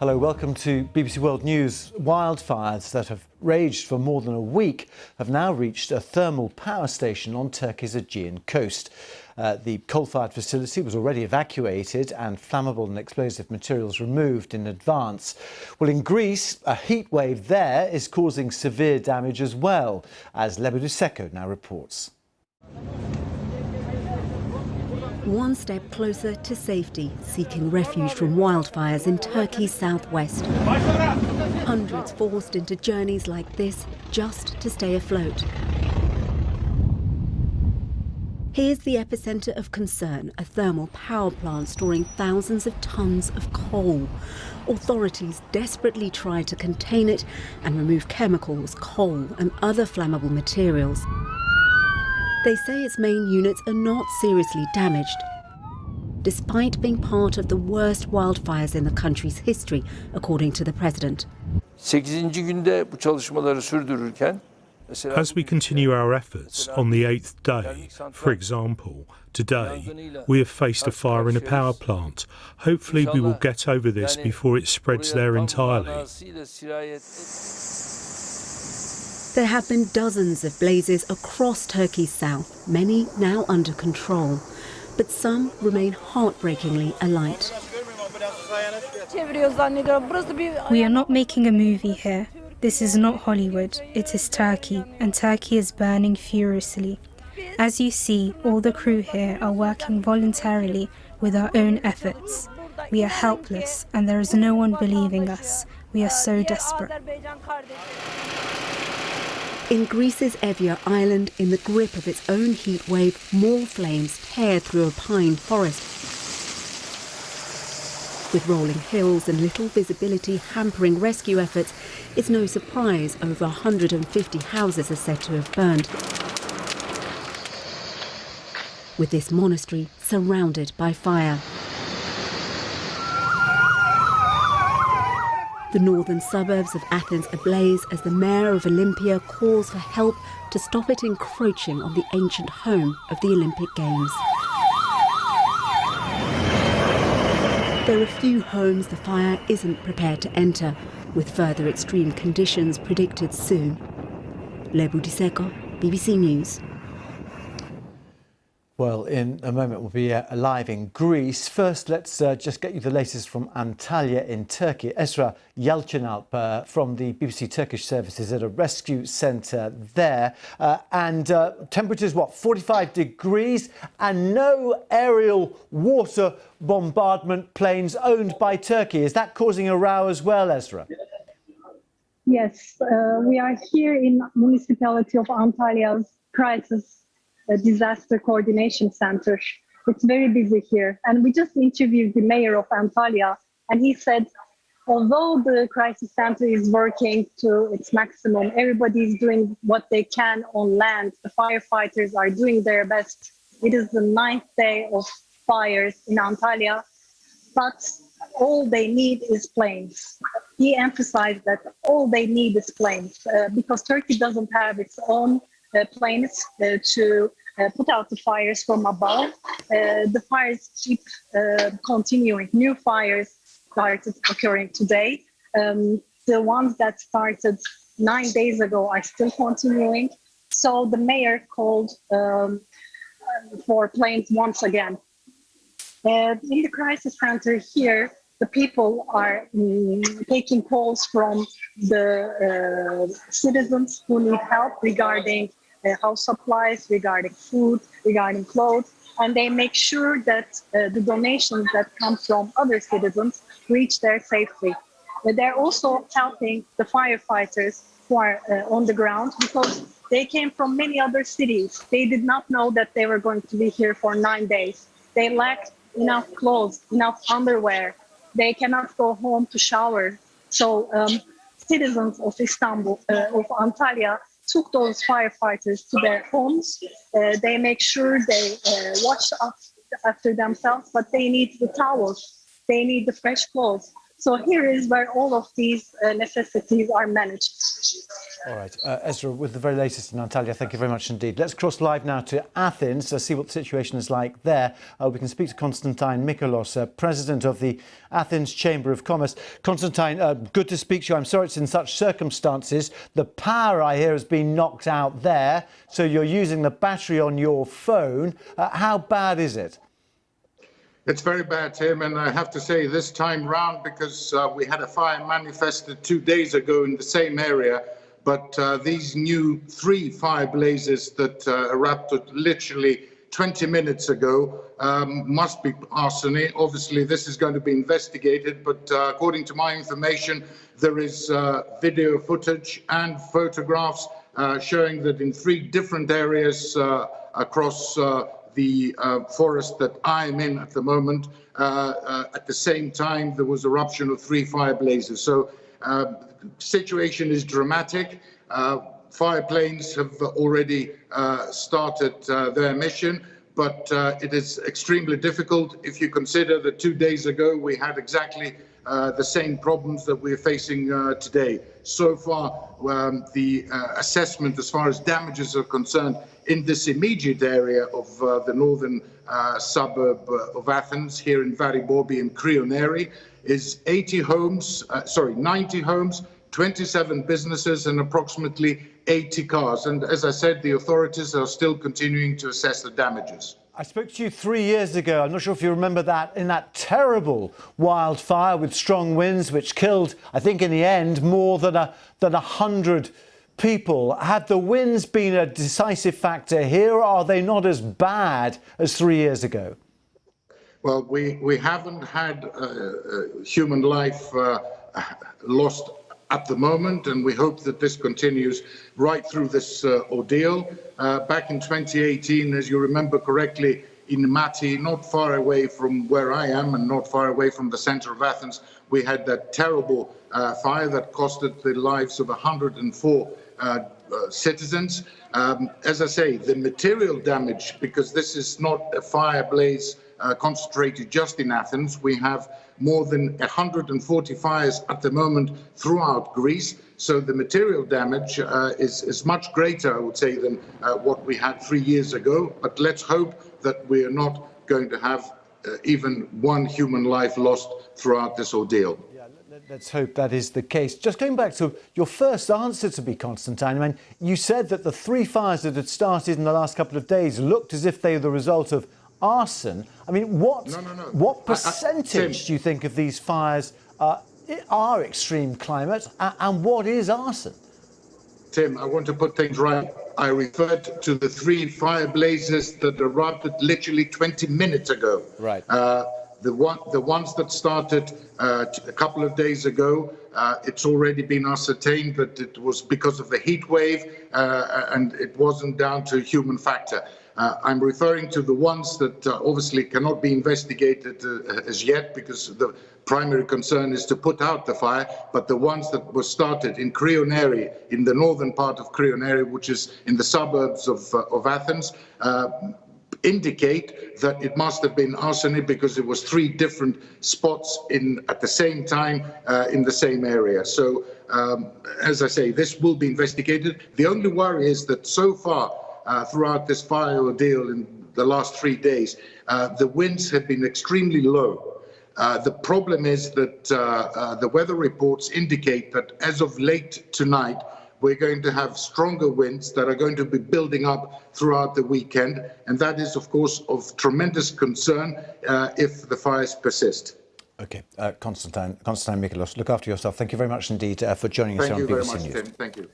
Hello, welcome to BBC World News. Wildfires that have raged for more than a week have now reached a thermal power station on Turkey's Aegean coast. The coal-fired facility was already evacuated and flammable and explosive materials removed in advance. Well, in Greece, a heat wave there is causing severe damage as well, as Lebeduseko now reports. One step closer to safety, seeking refuge from wildfires in Turkey's southwest. Hundreds forced into journeys like this just to stay afloat. Here's the epicenter of concern, a thermal power plant storing thousands of tons of coal. Authorities desperately try to contain it and remove chemicals, coal and other flammable materials. They say its main units are not seriously damaged, despite being part of the worst wildfires in the country's history, according to the president. 8. günde bu çalışmaları sürdürürken As we continue our efforts on the 8th day, for example, today, we have faced a fire in a power plant. Hopefully we will get over this before it spreads there entirely. There have been dozens of blazes across Turkey's south, many now under control, but some remain heartbreakingly alight. We are not making a movie here. This is not Hollywood, it is Turkey, and Turkey is burning furiously. As you see, all the crew here are working voluntarily with our own efforts. We are helpless, and there is no one believing us. We are so desperate. In Greece's Evia Island, in the grip of its own heat wave, more flames tear through a pine forest. With rolling hills and little visibility hampering rescue efforts, it's no surprise over 150 houses are said to have burned, with this monastery surrounded by fire. The northern suburbs of Athens ablaze as the mayor of Olympia calls for help to stop it encroaching on the ancient home of the Olympic Games. There are few homes the fire isn't prepared to enter, with further extreme conditions predicted soon. Lebeduseko, BBC News. Well, in a moment we'll be live in Greece. First, let's just get you the latest from Antalya in Turkey. Esra Yalçınalp from the BBC Turkish services at a rescue centre there. And temperatures, 45 degrees and no aerial water bombardment planes owned by Turkey. Is that causing a row as well, Esra? Yes, we are here in municipality of Antalya's crisis disaster coordination center. It's very busy here. And we just interviewed the mayor of Antalya, and he said, although the crisis center is working to its maximum, everybody is doing what they can on land. The firefighters are doing their best. It is the 9th day of fires in Antalya, but all they need is planes. He emphasized that all they need is planes because Turkey doesn't have its own planes to put out the fires from above. The fires keep continuing. New fires started occurring today. The ones that started 9 days ago are still continuing. So the mayor called for planes once again. In the crisis center here, the people are taking calls from the citizens who need help regarding house supplies, regarding food, regarding clothes, and they make sure that the donations that come from other citizens reach there safely. They're also helping the firefighters who are on the ground because they came from many other cities. They did not know that they were going to be here for 9 days. They lacked enough clothes, enough underwear. They cannot go home to shower. So citizens of Istanbul, of Antalya, took those firefighters to their homes. They make sure they wash up after themselves, but they need the towels. They need the fresh clothes. So here is where all of these necessities are managed. All right, Ezra, with the very latest in Antalya, thank you very much indeed. Let's cross live now to Athens to see what the situation is like there. We can speak to Konstantin Mikolos, President of the Athens Chamber of Commerce. Konstantin, good to speak to you. I'm sorry it's in such circumstances. The power, I hear, has been knocked out there, so you're using the battery on your phone. How bad is it? It's very bad, Tim, and I have to say this time round, because we had a fire manifested 2 days ago in the same area, but these new 3 fire blazes that erupted literally 20 minutes ago must be arsenic. Obviously, this is going to be investigated, but according to my information, there is video footage and photographs showing that in 3 different areas across the forest that I'm in at the moment, at the same time there was eruption of 3 fire blazes. So situation is dramatic. Fire planes have already started their mission, but it is extremely difficult if you consider that 2 days ago we had exactly the same problems that we're facing today. So far, the assessment as far as damages are concerned in this immediate area of the northern suburb of Athens, here in Varibobi and Krioneri, is 90 homes, 27 businesses and approximately 80 cars. And as I said, the authorities are still continuing to assess the damages. I spoke to you 3 years ago. I'm not sure if you remember that, in that terrible wildfire with strong winds, which killed, I think in the end, more than 100 people. Have the winds been a decisive factor here, or are they not as bad as 3 years ago? Well, we haven't had human life lost at the moment, and we hope that this continues right through this ordeal. Back in 2018, as you remember correctly, in Mati, not far away from where I am and not far away from the center of Athens, we had that terrible fire that costed the lives of 104 citizens. As I say, the material damage, because this is not a fire blaze concentrated just in Athens, we have more than 140 fires at the moment throughout Greece. So the material damage is much greater, I would say, than what we had 3 years ago. But let's hope that we are not going to have even one human life lost throughout this ordeal. Let's hope that is the case. Just going back to your first answer to me, Konstantin, I mean, you said that the 3 fires that had started in the last couple of days looked as if they were the result of arson. I mean, what percentage do you think of these fires are extreme climate, and what is arson? Tim, I want to put things right. I referred to the 3 fire blazes that erupted literally 20 minutes ago. Right. The ones that started a couple of days ago, it's already been ascertained that it was because of the heat wave and it wasn't down to human factor. I'm referring to the ones that obviously cannot be investigated as yet, because the primary concern is to put out the fire, but the ones that were started in Krioneri, in the northern part of Krioneri, which is in the suburbs of Athens, indicate that it must have been arsenic, because it was 3 different spots at the same time in the same area. So, as I say, this will be investigated. The only worry is that so far, throughout this fire ordeal in the last 3 days, the winds have been extremely low. The problem is that the weather reports indicate that as of late tonight, we're going to have stronger winds that are going to be building up throughout the weekend. And that is, of course, of tremendous concern if the fires persist. OK, Konstantin Mikolos, look after yourself. Thank you very much indeed for joining us on BBC News. Thank you very much, Tim. Thank you.